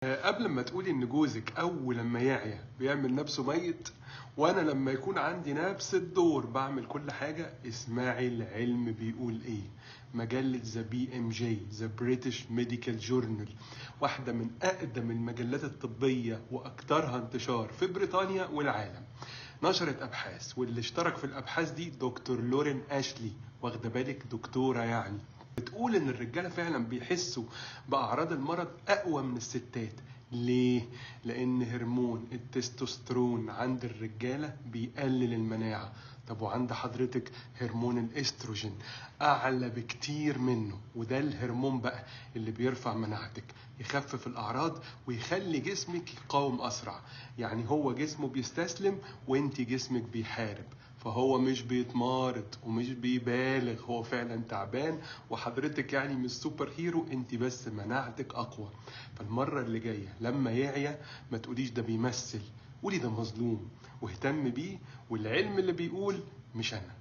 قبل ما تقولي ان جوزك اول لما يعيا بيعمل نفسه ميت، وانا لما يكون عندي نفس الدور بعمل كل حاجة، اسمعي العلم بيقول ايه. مجلة ذا بي ام جي، ذا بريتش ميديكال جورنال، واحدة من اقدم المجلات الطبية واكثرها انتشار في بريطانيا والعالم، نشرت ابحاث، واللي اشترك في الابحاث دي دكتور لورين اشلي. واخده بالك؟ دكتورة يعني. بتقول ان الرجاله فعلا بيحسوا باعراض المرض اقوى من الستات. ليه؟ لان هرمون التستوستيرون عند الرجاله بيقلل المناعه. طب وعند حضرتك هرمون الاستروجين اعلى بكتير منه، وده الهرمون بقى اللي بيرفع مناعتك، يخفف الاعراض ويخلي جسمك يقاوم اسرع. يعني هو جسمه بيستسلم وانت جسمك بيحارب، فهو مش بيتمارض ومش بيبالغ، هو فعلا تعبان، وحضرتك يعني مش سوبر هيرو، انت بس مناعتك اقوى. فالمرة اللي جاية لما يعيا ما تقوليش ده بيمثل، قولي ده مظلوم، واهتم بيه، والعلم اللي بيقول مش انا.